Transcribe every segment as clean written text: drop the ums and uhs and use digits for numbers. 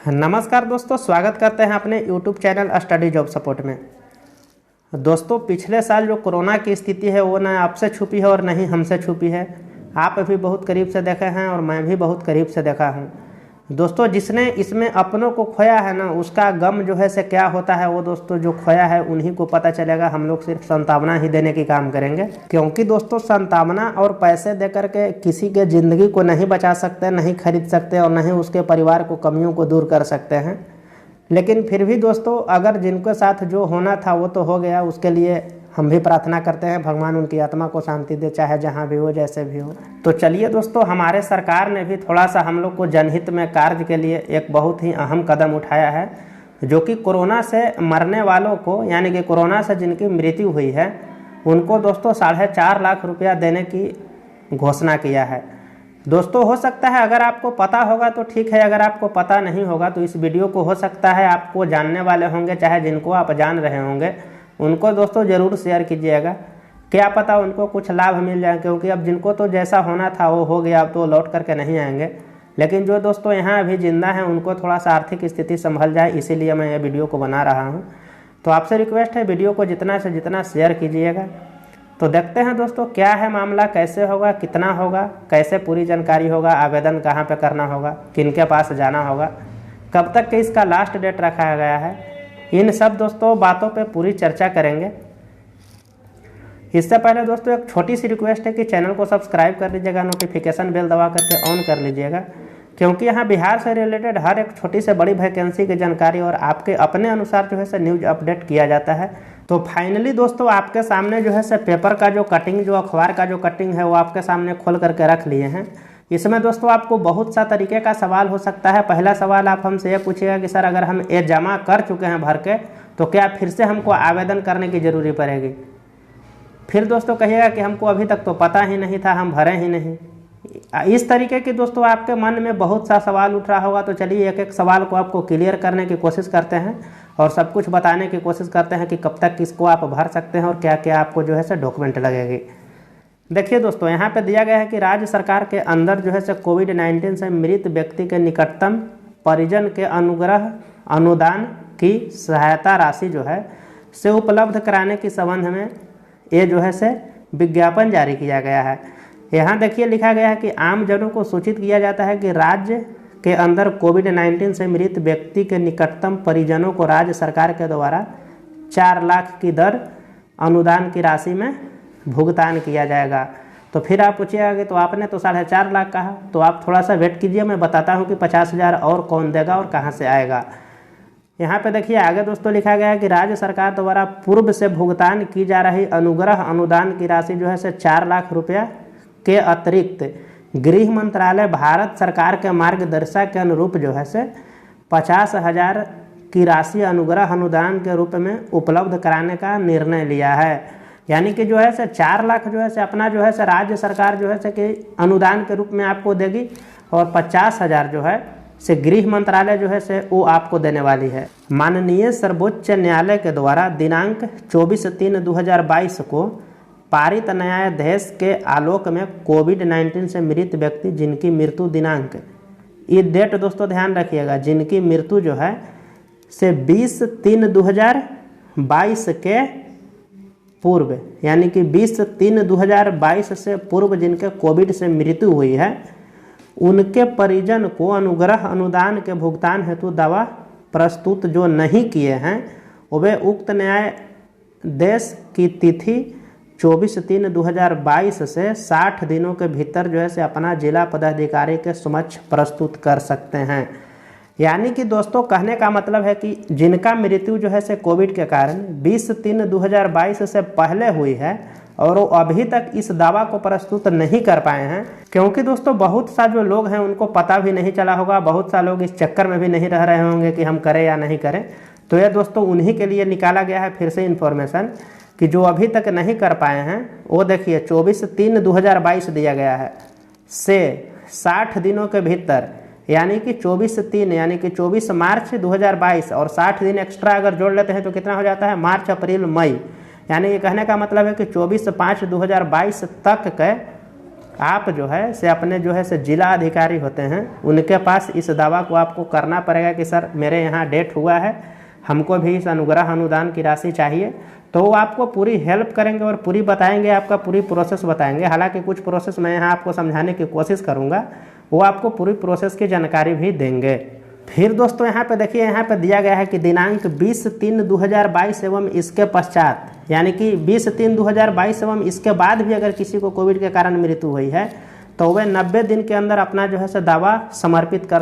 नमस्कार दोस्तों, स्वागत करते हैं अपने YouTube channel study job support में। दोस्तों, पिछले साल जो कोरोना की स्थिति है वो न आपसे छुपी है और न ही हमसे छुपी है। आप भी बहुत करीब से देखे हैं और मैं भी बहुत करीब से देखा हूँ। दोस्तों, जिसने इसमें अपनों को खोया है ना, उसका गम जो है से क्या होता है वो दोस्तों जो खोया है उन्हीं को पता चलेगा। हम लोग सिर्फ सांत्वना ही देने की काम करेंगे, क्योंकि दोस्तों सांत्वना और पैसे देकर के किसी के ज़िंदगी को नहीं बचा सकते, नहीं खरीद सकते और नहीं उसके परिवार को कमियों को दूर कर सकते हैं। लेकिन फिर भी दोस्तों, अगर जिनके साथ जो होना था वो तो हो गया, उसके लिए हम भी प्रार्थना करते हैं भगवान उनकी आत्मा को शांति दे, चाहे जहाँ भी हो, जैसे भी हो। तो चलिए दोस्तों, हमारे सरकार ने भी थोड़ा सा हम लोग को जनहित में कार्य के लिए एक बहुत ही अहम कदम उठाया है, जो कि कोरोना से मरने वालों को, यानी कि कोरोना से जिनकी मृत्यु हुई है उनको दोस्तों 4.5 लाख रुपया देने की घोषणा किया है। दोस्तों, हो सकता है अगर आपको पता होगा तो ठीक है, अगर आपको पता नहीं होगा तो इस वीडियो को हो सकता है आपको जानने वाले होंगे, चाहे जिनको आप जान रहे होंगे उनको दोस्तों ज़रूर शेयर कीजिएगा। क्या पता उनको कुछ लाभ मिल जाए, क्योंकि अब जिनको तो जैसा होना था वो हो गया, अब तो लौट करके नहीं आएंगे। लेकिन जो दोस्तों यहाँ अभी जिंदा हैं उनको थोड़ा सा आर्थिक स्थिति संभल जाए, इसीलिए मैं ये वीडियो को बना रहा हूँ। तो आपसे रिक्वेस्ट है वीडियो को जितना से जितना शेयर कीजिएगा। तो देखते हैं दोस्तों क्या है मामला, कैसे होगा, कितना होगा, कैसे पूरी जानकारी होगा, आवेदन कहाँ पे करना होगा, किनके पास जाना होगा, कब तक के इसका लास्ट डेट रखा गया है। इन सब दोस्तों बातों पे पूरी चर्चा करेंगे। इससे पहले दोस्तों एक छोटी सी रिक्वेस्ट है कि चैनल को सब्सक्राइब कर लीजिएगा, नोटिफिकेशन बेल दबा करके ऑन कर लीजिएगा, क्योंकि यहाँ बिहार से रिलेटेड हर एक छोटी से बड़ी वैकेंसी की जानकारी और आपके अपने अनुसार जो है से न्यूज अपडेट किया जाता है। तो फाइनली दोस्तों आपके सामने जो है से पेपर का जो कटिंग, जो अखबार का जो कटिंग है वो आपके सामने खोल करके रख लिए हैं। इसमें दोस्तों आपको बहुत सा तरीके का सवाल हो सकता है। पहला सवाल आप हमसे ये पूछिएगा कि सर अगर हम ये जमा कर चुके हैं भर के, तो क्या फिर से हमको आवेदन करने की ज़रूरी पड़ेगी। फिर दोस्तों कहिएगा कि हमको अभी तक तो पता ही नहीं था, हम भरे ही नहीं। इस तरीके की दोस्तों आपके मन में बहुत सा सवाल उठ रहा होगा। तो चलिए एक एक सवाल को आपको क्लियर करने की कोशिश करते हैं और सब कुछ बताने की कोशिश करते हैं कि कब तक किसको आप भर सकते हैं और क्या क्या आपको जो है से डॉक्यूमेंट लगेगी। देखिए दोस्तों, यहाँ पे दिया गया है कि राज्य सरकार के अंदर जो है से कोविड-19 से मृत व्यक्ति के निकटतम परिजन के अनुग्रह अनुदान की सहायता राशि जो है से उपलब्ध कराने के संबंध में ये जो है से विज्ञापन जारी किया गया है। यहाँ देखिए लिखा गया है कि आम जनों को सूचित किया जाता है कि राज्य के अंदर कोविड-19 से मृत व्यक्ति के निकटतम परिजनों को राज्य सरकार के द्वारा 4 लाख की दर अनुदान की राशि में भुगतान किया जाएगा। तो फिर आप पूछिएगा कि तो आपने तो 4.5 लाख कहा, तो आप थोड़ा सा वेट कीजिए, मैं बताता हूँ कि 50,000 और कौन देगा और कहाँ से आएगा। यहाँ पे देखिए आगे दोस्तों लिखा गया है कि राज्य सरकार द्वारा पूर्व से भुगतान की जा रही अनुग्रह अनुदान की राशि जो है से 4 लाख रुपया के अतिरिक्त गृह मंत्रालय भारत सरकार के मार्गदर्शक के अनुरूप जो है से 50,000 की राशि अनुग्रह अनुदान के रूप में उपलब्ध कराने का निर्णय लिया है। यानी कि जो है से 4 लाख जो है से अपना जो है से राज्य सरकार जो है से कि अनुदान के रूप में आपको देगी और 50,000 जो है से गृह मंत्रालय जो है से वो आपको देने वाली है। माननीय सर्वोच्च न्यायालय के द्वारा दिनांक 24/3/2022 को पारित न्यायाधीश के आलोक में कोविड-19 से मृत व्यक्ति जिनकी मृत्यु दिनांक, ये डेट दोस्तों ध्यान रखिएगा, जिनकी मृत्यु जो है से 20/3/2022 के पूर्व, यानी कि 20/3/2022 से पूर्व जिनके कोविड से मृत्यु हुई है, उनके परिजन को अनुग्रह अनुदान के भुगतान हेतु दावा प्रस्तुत जो नहीं किए हैं वे उक्त न्यायादेश की तिथि 24/3/2022 से 60 दिनों के भीतर जो है से अपना जिला पदाधिकारी के समक्ष प्रस्तुत कर सकते हैं। यानी कि दोस्तों कहने का मतलब है कि जिनका मृत्यु जो है से कोविड के कारण 20/3/2022 से पहले हुई है और वो अभी तक इस दावा को प्रस्तुत नहीं कर पाए हैं, क्योंकि दोस्तों बहुत सा जो लोग हैं उनको पता भी नहीं चला होगा, बहुत सा लोग इस चक्कर में भी नहीं रह रहे होंगे कि हम करें या नहीं करें। तो ये दोस्तों उन्हीं के लिए निकाला गया है फिर से इन्फॉर्मेशन कि जो अभी तक नहीं कर पाए हैं वो देखिए 24/3/2022 दिया गया है से 60 दिनों के भीतर, यानी कि 24/3 यानी कि 24 मार्च 2022 और 60 दिन एक्स्ट्रा अगर जोड़ लेते हैं तो कितना हो जाता है, मार्च अप्रैल मई। यानी ये कहने का मतलब है कि 24/5/2022 तक के आप जो है से अपने जो है से जिला अधिकारी होते हैं उनके पास इस दावा को आपको करना पड़ेगा कि सर मेरे यहाँ डेथ हुआ है, हमको भी इस अनुग्रह अनुदान की राशि चाहिए। तो वो आपको पूरी हेल्प करेंगे और पूरी बताएंगे, आपका पूरी प्रोसेस बताएंगे। हालांकि कुछ प्रोसेस मैं यहाँ आपको समझाने की कोशिश करूँगा, वो आपको पूरी प्रोसेस की जानकारी भी देंगे। फिर दोस्तों यहाँ पे देखिए, यहाँ पे दिया गया है कि दिनांक 20/3/2022 एवं इसके पश्चात, यानी कि 20/3/2022 एवं इसके बाद भी अगर किसी को कोविड के कारण मृत्यु हुई है तो वे 90 दिन के अंदर अपना जो है से दावा समर्पित कर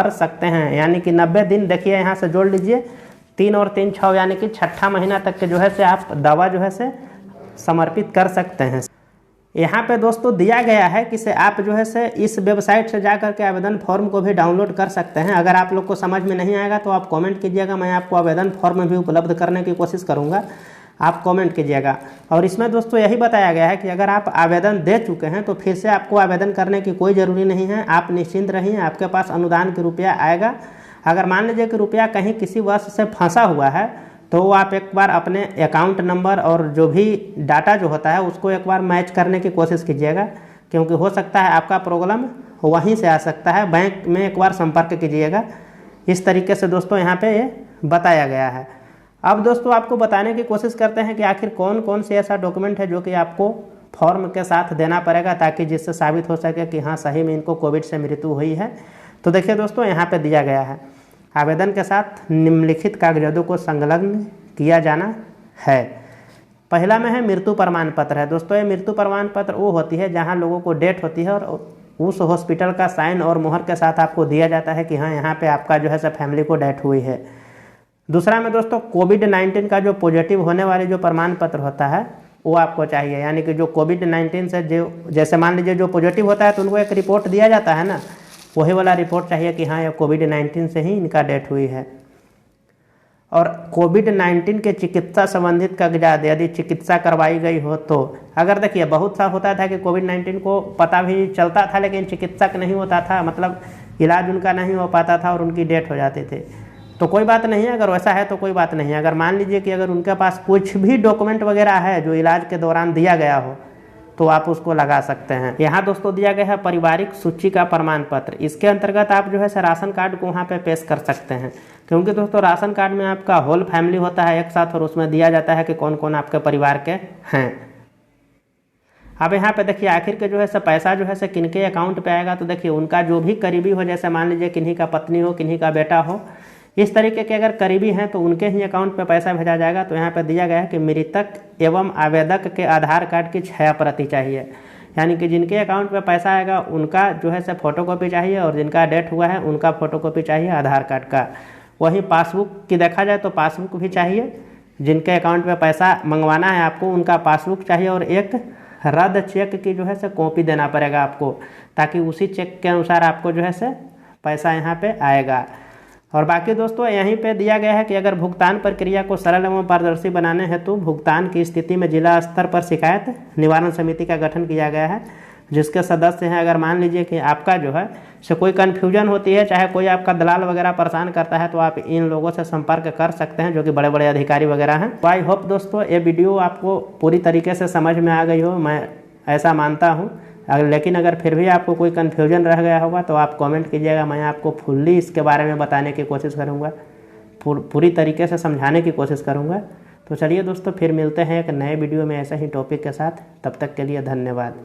सकते हैं। यानी कि 90 दिन, देखिए यहाँ से जोड़ लीजिए 3 और 3 6, यानी कि 6ठा महीना तक के जो है से आप दावा जो है से समर्पित कर सकते हैं। यहाँ पे दोस्तों दिया गया है कि से आप जो है से इस वेबसाइट से जा करके आवेदन फॉर्म को भी डाउनलोड कर सकते हैं। अगर आप लोग को समझ में नहीं आएगा तो आप कमेंट कीजिएगा, मैं आपको आवेदन फॉर्म भी उपलब्ध करने की कोशिश करूँगा, आप कमेंट कीजिएगा। और इसमें दोस्तों यही बताया गया है कि अगर आप आवेदन दे चुके हैं तो फिर से आपको आवेदन करने की कोई ज़रूरी नहीं है, आप निश्चिंत रहिए, आपके पास अनुदान के रुपया आएगा। अगर मान लीजिए कि रुपया कहीं किसी वर्ष से फंसा हुआ है तो आप एक बार अपने अकाउंट नंबर और जो भी डाटा जो होता है उसको एक बार मैच करने की कोशिश कीजिएगा, क्योंकि हो सकता है आपका प्रॉब्लम वहीं से आ सकता है। बैंक में एक बार संपर्क कीजिएगा। इस तरीके से दोस्तों यहाँ पे ये बताया गया है। अब दोस्तों आपको बताने की कोशिश करते हैं कि आखिर कौन कौन से ऐसा डॉक्यूमेंट है जो कि आपको फॉर्म के साथ देना पड़ेगा, ताकि जिससे साबित हो सके कि हाँ सही में इनको कोविड से मृत्यु हुई है। तो देखिए दोस्तों, यहाँ पे दिया गया है, आवेदन के साथ निम्नलिखित कागजातों को संलग्न किया जाना है। पहला में है मृत्यु प्रमाण पत्र है। दोस्तों ये मृत्यु प्रमाण पत्र वो होती है जहाँ लोगों को डेथ होती है और उस हॉस्पिटल का साइन और मोहर के साथ आपको दिया जाता है कि हाँ यहाँ पे आपका जो है सब फैमिली को डेथ हुई है। दूसरा में दोस्तों कोविड-19 का जो पॉजिटिव होने वाले जो प्रमाण पत्र होता है वो आपको चाहिए। यानी कि जो कोविड-19 से जो, जैसे मान लीजिए जो पॉजिटिव होता है तो उनको एक रिपोर्ट दिया जाता है ना, वही वाला रिपोर्ट चाहिए कि हाँ ये कोविड-19 से ही इनका डेथ हुई है। और कोविड-19 के चिकित्सा संबंधित कागजात, यदि चिकित्सा करवाई गई हो तो, अगर देखिए बहुत सा होता था कि कोविड-19 को पता भी चलता था लेकिन चिकित्सक नहीं होता था, मतलब इलाज उनका नहीं हो पाता था और उनकी डेथ हो जाते थे, तो कोई बात नहीं है। अगर वैसा है तो कोई बात नहीं है। अगर मान लीजिए कि अगर उनके पास कुछ भी डॉक्यूमेंट वगैरह है जो इलाज के दौरान दिया गया हो तो आप उसको लगा सकते हैं। यहाँ दोस्तों दिया गया है पारिवारिक सूची का प्रमाण पत्र। इसके अंतर्गत आप जो है राशन कार्ड को वहाँ पे पेश कर सकते हैं, क्योंकि दोस्तों राशन कार्ड में आपका होल फैमिली होता है एक साथ और उसमें दिया जाता है कि कौन कौन आपके परिवार के हैं। अब यहाँ पे देखिए आखिर के जो है पैसा जो है किनके अकाउंट पे आएगा, तो देखिए उनका जो भी करीबी हो, जैसे मान लीजिए किन्हीं का पत्नी हो, किन्हीं का बेटा हो, इस तरीके के अगर करीबी हैं तो उनके ही अकाउंट पे पैसा भेजा जाएगा। तो यहाँ पे दिया गया है कि मृतक एवं आवेदक के आधार कार्ड की 6 प्रति चाहिए। यानी कि जिनके अकाउंट पे पैसा आएगा उनका जो है फोटोकॉपी चाहिए और जिनका डेथ हुआ है उनका फोटोकॉपी चाहिए आधार कार्ड का। वहीं पासबुक की देखा जाए तो पासबुक भी चाहिए। जिनके अकाउंट पे पैसा मंगवाना है आपको उनका पासबुक चाहिए और एक रद्द चेक की जो है कॉपी देना पड़ेगा आपको, ताकि उसी चेक के अनुसार आपको जो है पैसा यहाँ पे आएगा। और बाकी दोस्तों यहीं पे दिया गया है कि अगर भुगतान प्रक्रिया को सरल एवं पारदर्शी बनाने हेतु भुगतान की स्थिति में जिला स्तर पर शिकायत निवारण समिति का गठन किया गया है, जिसके सदस्य हैं। अगर मान लीजिए कि आपका जो है से कोई कन्फ्यूजन होती है, चाहे कोई आपका दलाल वगैरह परेशान करता है, तो आप इन लोगों से संपर्क कर सकते हैं जो कि बड़े बड़े अधिकारी वगैरह हैं। तो आई होप दोस्तों ये वीडियो आपको पूरी तरीके से समझ में आ गई हो, मैं ऐसा मानता हूँ। लेकिन अगर फिर भी आपको कोई कन्फ्यूजन रह गया होगा तो आप कमेंट कीजिएगा, मैं आपको फुल्ली इसके बारे में बताने की कोशिश करूँगा, पूरी तरीके से समझाने की कोशिश करूँगा। तो चलिए दोस्तों फिर मिलते हैं एक नए वीडियो में ऐसे ही टॉपिक के साथ। तब तक के लिए धन्यवाद।